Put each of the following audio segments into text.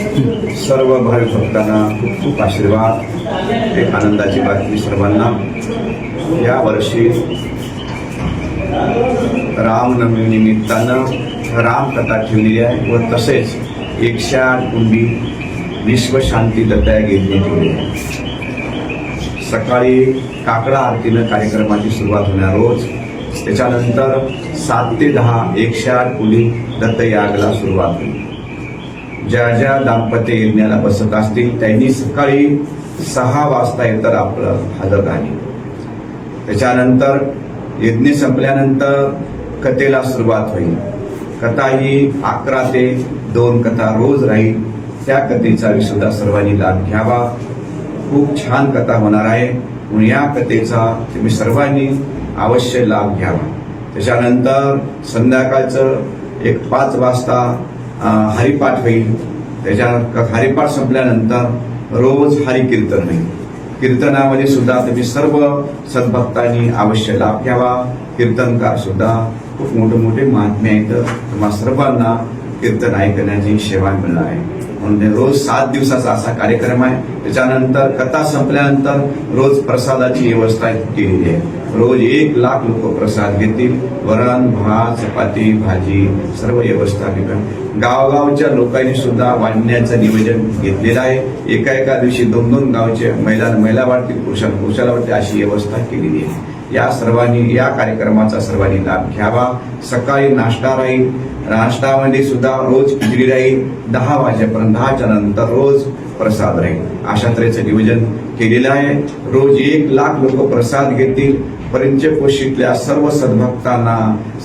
सर्व भाविक भक्तांना खूप खूप आशीर्वाद। एक आनंदाची बातमी सर्वांना, या वर्षी रामनवमी निमित्तानं रामकथा ठेवलेली आहे व तसेच 108 कुंडी विश्वशांती दत्तया घेतली आहे। सकाळी काकडा आरतीनं कार्यक्रमाची सुरुवात होणार रोज, त्याच्यानंतर 7 ते 10 108 कुंडी दत्तयागला सुरुवात होईल। ज्या ज्या दाम्पत्य यज्ञाला बसत असतील त्यांनी सकाळी 6 वाजता येतर आपलं हजर राहील। त्याच्यानंतर यज्ञ संपल्यानंतर कथेला सुरुवात होईल। कथा ही 11 ते 2 कथा रोज राहील। त्या कथेचा सुद्धा सर्वांनी लाभ घ्यावा। खूप छान कथा होणार आहे म्हणून या कथेचा तुम्ही सर्वांनी अवश्य लाभ घ्यावा। त्याच्यानंतर संध्याकाळचं 5 वाजता हरिपाठ होईल। त्याच्या हरिपाठ संपल्यानंतर रोज हरिकीर्तन होईल। कीर्तनामध्ये सुद्धा तुम्ही सर्व सद्भक्तांनी अवश्य लाभ घ्यावा। कीर्तनकार सुद्धा खूप मोठे मोठे महात्मे आहेत, तुम्हा सर्वांना कीर्तन ऐकण्याची सेवा मिळणार आहे म्हणून रोज 7 दिवसाचा असा कार्यक्रम आहे। त्याच्यानंतर कथा संपल्यानंतर रोज प्रसादाची व्यवस्था केलेली आहे। रोज 1 लाख लोक प्रसाद घेतील। वरण भात चपाती भाजी सर्व व्यवस्था गावगावच्या लोकांनी सुद्धा वाढण्याचं नियोजन घेतलेलं आहे। एका दिवशी 2-2 गावचे महिला वाढतील, पुरुषाला वाढतील अशी व्यवस्था केलेली आहे। या सर्वांनी या कार्यक्रमाचा सर्वांनी लाभ घ्यावा। सकाळी नाश्ता राहील, नाश्तामध्ये सुद्धा रोज खिचडी राहील। 10 वाजेपर्यंत 10च्या नंतर रोज प्रसाद राहील। अशा तऱ्हेचं नियोजन केलेलं आहे। रोज 1 लाख लोक प्रसाद घेतील। पंचकोशीतल्या सर्व सद्भक्तांना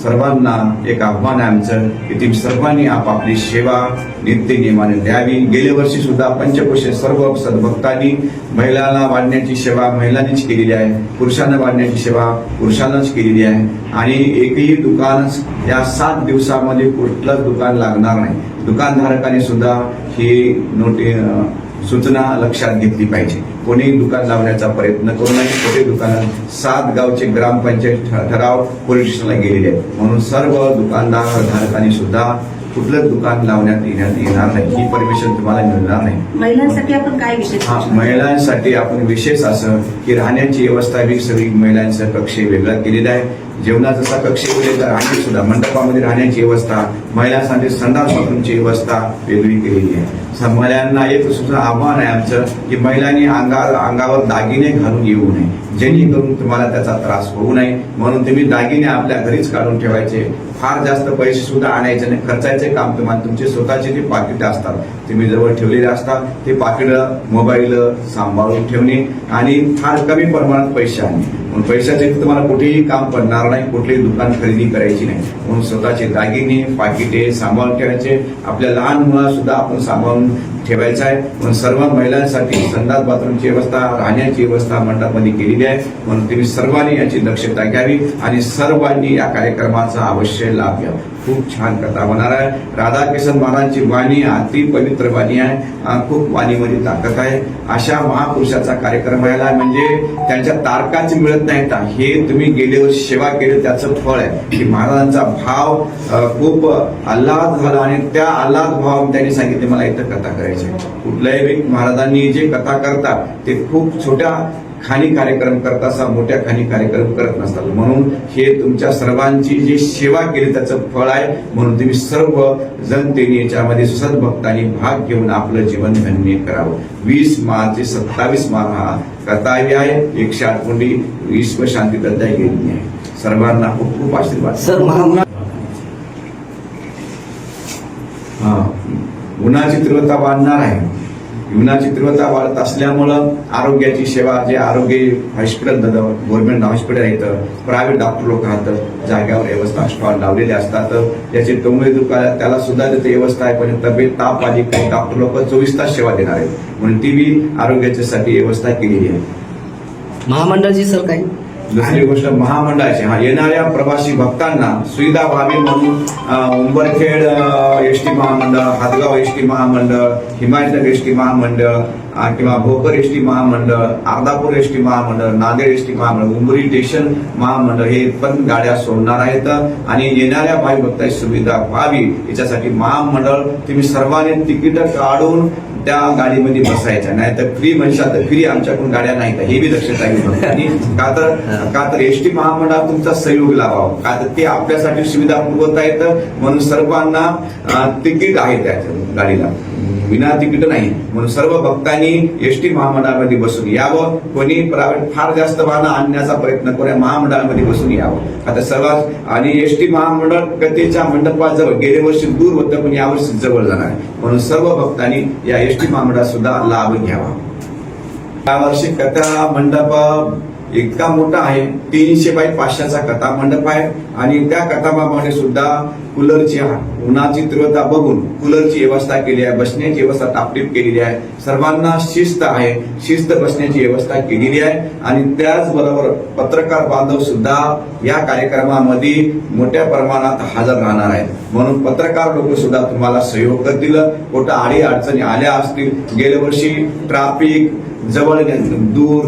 सर्वांना एक आव्हान आहे आमचं की तुम्ही सर्वांनी आपापली सेवा नित्य नियमाने द्यावी। गेल्या वर्षी सुद्धा पंचकोशी सर्व सद्भक्तांनी महिलांना वाढण्याची सेवा महिलांनीच केलेली आहे, पुरुषांना वाढण्याची सेवा पुरुषांनाच केलेली आहे। आणि एकही दुकान या 7 दिवसामध्ये कुठलंच दुकान लागणार नाही। दुकानधारकांनी सुद्धा ही सूचना लक्षात घेतली पाहिजे। कोणी दुकान लावण्याचा प्रयत्न करू नये। छोटे दुकान 7 गावचे ग्रामपंचायत ठराव पोलीस स्टेशनला गेलेले आहेत म्हणून सर्व दुकानदार सुद्धा कुठलंच दुकान लावण्यात येणार नाही। ही परमिशन तुम्हाला मिळणार नाही। महिलांसाठी आपण काय विशेष महिलांसाठी आपण विशेष असं की राहण्याची व्यवस्था ही सगळी महिलांचा कक्ष वेगळा केलेला आहे। जेवणाचा जसा कक्ष वेगळा, राहण्याची सुद्धा मंडपामध्ये राहण्याची व्यवस्था, महिलांसाठी संडास बाथरूमची व्यवस्था वेगळी केलेली आहे। महिलांना एक सुद्धा आव्हान आहे आमचं की महिलांनी अंगावर दागिने घालून येऊ नये, जेणेकरून तुम्हाला त्याचा त्रास होऊ नये म्हणून तुम्ही दागिने आपल्या घरीच काढून ठेवायचे। फार जास्त पैसे सुद्धा आणायचे नाही। खर्चाचे काम तुम्हाला तुमचे स्वतःचे जे पाकिट असतात तुम्ही जवळ ठेवलेले असतात ते पाकिट मोबाईल सांभाळून ठेवणे आणि फार कमी प्रमाणात पैसे आणणे। पैशाचे तुम्हाला कुठेही काम पडणार नाही, कुठलेही दुकान खरेदी करायची नाही म्हणून स्वतःचे दागिने पाकिटे सांभाळून ठेवायचे। आपल्या लहान मुलांना सुद्धा आपण सांभाळून ठेवायचं आहे म्हणून सर्व महिलांसाठी संडास बाथरूमची व्यवस्था राहण्याची व्यवस्था मंडपामध्ये केलेली आहे म्हणून तुम्ही सर्वांनी याची दक्षता घ्यावी आणि सर्वांनी या कार्यक्रमाचा अवश्य लाभ घ्यावा। खूप छान कथा होणार आहे। राधाकिशन महाराजांची वाणी अति पवित्र वाणी आहे, खूप वाणीमध्ये ताकद आहे। अशा महापुरुषाचा कार्यक्रम व्हायला म्हणजे त्यांच्या तारकाची मिळत नाही। हे तुम्ही गेल्या वर्षी सेवा केली त्याचं फळ आहे की महाराजांचा भाव खूप आल्हाद झाला आणि त्या आल्हाद भाव त्यांनी सांगितले मला इथं कथा करायची। कुठल्याही महाराजांनी जे कथा करतात ते खूप छोट्या खाणी कार्यक्रम करत असतात, मोठ्या खाणी कार्यक्रम करत नसतात म्हणून हे तुमच्या सर्वांची जी सेवा केली त्याचं फळ आहे म्हणून तुम्ही सर्व जनतेने याच्यामध्ये सद्भक्तांनी भाग घेऊन आपलं जीवन धन्य करावं। 20 मार्च ते 27 मार्च हा कथावी आहे। 108 कुंडी विश्वशांती दत्तया घेतली आहे। सर्वांना खूप खूप आशीर्वाद। गुणाची तीव्रता वाढणार आहे। जीवनाची तीव्रता वाढत असल्यामुळं आरोग्याची सेवा जे आरोग्य हॉस्पिटल गव्हर्नमेंट हॉस्पिटल आहेत, प्रायव्हेट डॉक्टर लोक राहतात, जाग्यावर व्यवस्था स्टॉल लावलेले असतात। त्याचे टोंगळे दुखायला त्याला सुद्धा तिथे व्यवस्था आहे पण तब्येत ताप आली काही डॉक्टर लोक 24 तास सेवा देणार आहेत म्हणून ती बी आरोग्याच्यासाठी व्यवस्था केलेली आहे। महामंडळाची सर काही दुसरी गोष्ट महामंडळाची येणाऱ्या प्रवासी भक्तांना सुविधा व्हावी म्हणून उंबरखेड एसटी महामंडळ, हातगाव एसटी महामंडळ, हिमायतनगर एसटी महामंडळ किंवा भोकर एसटी महामंडळ, अर्धापूर एसटी महामंडळ, नांदेड एसटी महामंडळ, उंबरी स्टेशन महामंडळ हे पण गाड्या सोडणार आहेत आणि येणाऱ्या भावी भक्तांची सुविधा व्हावी याच्यासाठी महामंडळ तुम्ही सर्वांनी तिकीट काढून त्या गाडीमध्ये बसायचं, नाही तर फ्री म्हणशाल तर फ्री आमच्याकडून गाड्या नाहीत हे बी लक्षात घ्यावी. आणि का तर एसटी महामंडळात तुमचा सहयोग लावावा, का तर ते आपल्यासाठी सुविधा पुरवत आहेत म्हणून सर्वांना तिकीट आहे त्याच्या गाडीला, विना तिकीट नाही. म्हणून सर्व भक्तांनी एसटी महामंडळामध्ये बसून यावं. कोणी प्रायव्हेट फार जास्त वाहनं आणण्याचा प्रयत्न करूया, महामंडळामध्ये बसून यावं. आता सर्वात आणि एसटी महामंडळ कथेच्या मंडपाजवळ गेल्या वर्षी दूर होतं पण यावर्षी जवळ जाणार आहे म्हणून सर्व भक्तांनी या एसटी महामंडळात सुद्धा लाभ घ्यावा. यावर्षी कथा मंडप इतका मोठा आहे, 300 बाय 500चा कथा मंडप आहे आणि त्या कथामामध्ये सुद्धा कूलरची उन्हाची तीव्रता बघून कूलरची व्यवस्था केली आहे, बसण्याची व्यवस्था टापटीप केलेली आहे, सर्वांना शिस्त आहे, शिस्त बसण्याची व्यवस्था केलेली आहे. आणि त्याचबरोबर पत्रकार बांधव सुद्धा या कार्यक्रमामध्ये मोठ्या प्रमाणात हजर राहणार आहेत म्हणून पत्रकार लोक सुद्धा तुम्हाला सहयोग करतील. कुठं आडी अडचणी आल्या असतील, गेल्या वर्षी ट्रॅफिक जवळ दूर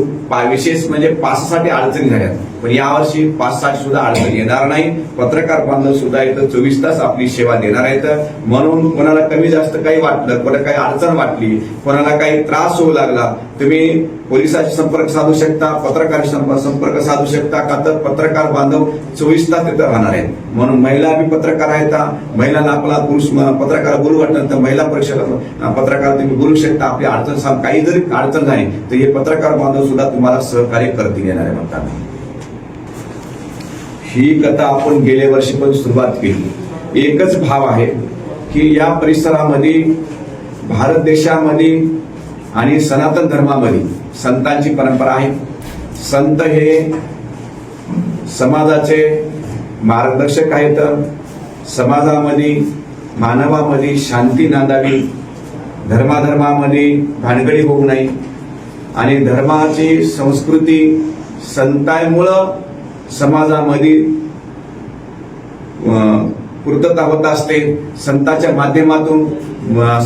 विशेष म्हणजे पाससाठी अडचणी झाल्या पण यावर्षी पाससाठी सुद्धा अडचणी येणार नाही. पत्रकार बांधव सुद्धा इथं 24 तास आपली सेवा देणार आहेत म्हणून कोणाला कमी जास्त काही वाटलं, कोणाला काही अडचण वाटली, कोणाला काही त्रास होऊ लागला, तुम्ही पोलिसांशी संपर्क साधू शकता, पत्रकारांशी संपर्क साधू शकता. का तर पत्रकार बांधव 24 तास तिथं राहणार आहेत म्हणून महिला बी पत्रकार आहेत, महिलांना आपला पुरुष पत्रकार बोलू वाटलं तर महिला परिषद पत्रकार तुम्ही बोलू शकता. आपली अडचण सांग, काही जरी अडचण झाली तर हे पत्रकार बांधव सुद्धा तुम्हाला सहकार्य करतील येणाऱ्या भक्तांना. ही कथा आपण गेल्या वर्षी पण सुरुवात केली. एकच भाव आहे की या परिसरामध्ये भारत देशामध्ये आणि सनातन धर्मामध्ये संतांची परंपरा आहे. संत हे समाजाचे मार्गदर्शक आहेत. समाजामध्ये मानवामध्ये शांती नांदावी, धर्माधर्मामध्ये भानगडी होऊ नये आणि धर्माची संस्कृती संतांमुळं समाजामध्ये पूर्तता होत असते. संतांच्या माध्यमातून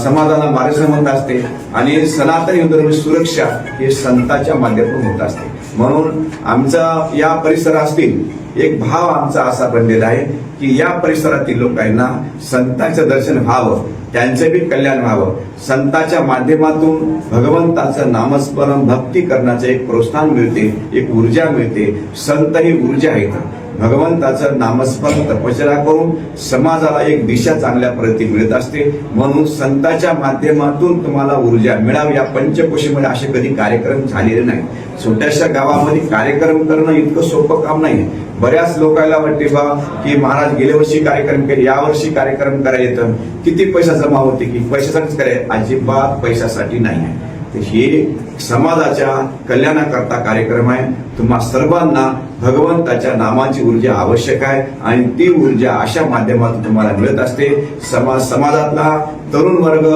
समाजाला मार्गदर्शन होत असते आणि सनातन हिंदू सुरक्षा हे संतांच्या माध्यमातून होत असते. म्हणून आमचा या परिसरातील एक भाव आमचा असा बनलेला आहे की या परिसरातील लोकांना संतांचं दर्शन व्हावं, त्यांचे बी कल्याण व्हावं. संतांच्या माध्यमातून भगवंताचं नामस्मरण भक्ती करण्याचं एक प्रोत्साहन मिळते, एक ऊर्जा मिळते. संत ही ऊर्जा आहेत. भगवंताचं नामस्मरण तपश्चर्या करून समाजाला एक दिशा चांगल्या प्रती मिळत असते म्हणून संतांच्या माध्यमातून तुम्हाला ऊर्जा मिळावी. या पंचकोशीमध्ये असे कधी कार्यक्रम झालेले नाही. छोट्याशा गावामध्ये कार्यक्रम करणं इतकं सोपं काम नाही. बऱ्याच लोकांना वाटते बा की महाराज गेल्या वर्षी कार्यक्रम केले, यावर्षी कार्यक्रम करायचं, किती पैसा जमा होते की पैशासाठीच करायचं, अजिबात पैशासाठी नाही आहे. हे समाजाच्या कल्याणाकरता कार्यक्रम आहे. तुम्हा सर्वांना भगवंताच्या नामाची ऊर्जा आवश्यक आहे आणि ती ऊर्जा अशा माध्यमातून तुम्हाला मिळत असते. समाजातला तरुण वर्ग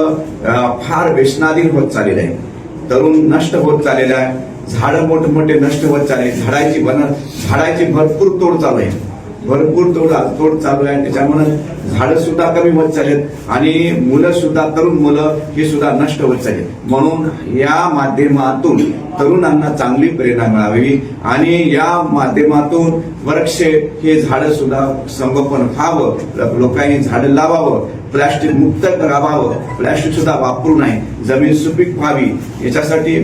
फार व्यसनाधीन होत चाललेला आहे, तरुण नष्ट होत चाललेला आहे, झाडं मोठमोठे नष्ट होत चालले, झाडाची भरपूर तोड चालू आहे, भरपूर तोड चालू आहे. त्याच्यामुळे झाडं सुद्धा कमी होत चालेत आणि मुलं सुद्धा तरुण मुलं हे सुद्धा नष्ट होत चालेत. म्हणून या माध्यमातून तरुणांना चांगली प्रेरणा मिळावी आणि या माध्यमातून वृक्ष हे झाडं सुद्धा संगोपन व्हावं, लोकांनी झाडं लावावं, प्लास्टिक मुक्त करावं, प्लास्टिक सुद्धा वापरू नये, जमीन सुपीक व्हावी याच्यासाठी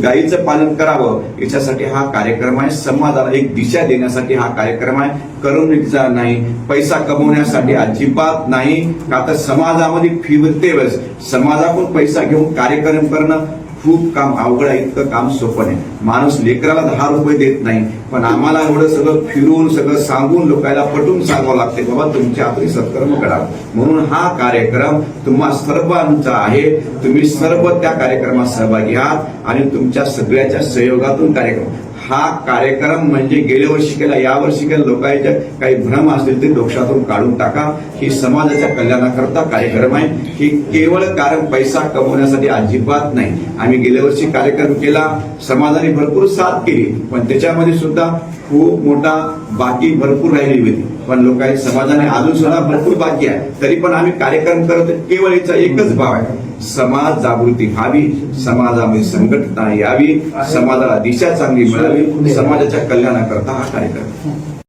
गायीचं पालन करावं याच्यासाठी हा कार्यक्रम आहे. समाजाला एक दिशा देण्यासाठी हा कार्यक्रम आहे. करमणुकीचा नाही, पैसा कमवण्यासाठी अजिबात नाही. का तर समाजामध्ये फिरते वेळेस समाजाकडून पैसा घेऊन कार्यक्रम करणं खूप काम अवघड आहे. इतकं काम सोपं नाही. माणूस लेकराला 10 रुपये देत नाही पण आम्हाला एवढं सगळं फिरून सगळं सांगून लोकांना पटवून सांगावं लागते बाबा तुमच्या आपली सत्कर्म करा. म्हणून हा कार्यक्रम तुम्हा सर्वांचा आहे. तुम्ही सर्व त्या कार्यक्रमात सहभागी आहात आणि तुमच्या सगळ्याच्या सहयोगातून कार्यक्रम हा कार्यक्रम म्हणजे गेल्या वर्षी केला, यावर्षी केला, लोकांच्या काही भ्रम असतील ते डोक्यातून काढून टाका. ही समाजाच्या कल्याणाकरता कार्यक्रम आहे. ही केवळ कारण पैसा कमवण्यासाठी अजिबात नाही. आम्ही गेल्या वर्षी कार्यक्रम केला, समाजाने भरपूर साथ केली, पण त्याच्यामध्ये सुद्धा खूप मोठा बाकी भरपूर राहिली होती. पण लोकांनी समाजाने अजून सुद्धा भरपूर बाकी आहे, तरी पण आम्ही कार्यक्रम करत. केवळ याचा एकच भाव आहे, समाज जागृती व्हावी, समाजामध्ये संघटना यावी, समाजाला दिशा चांगली मिळावी, समाजाच्या कल्याणाकरता हा कार्यक्रम.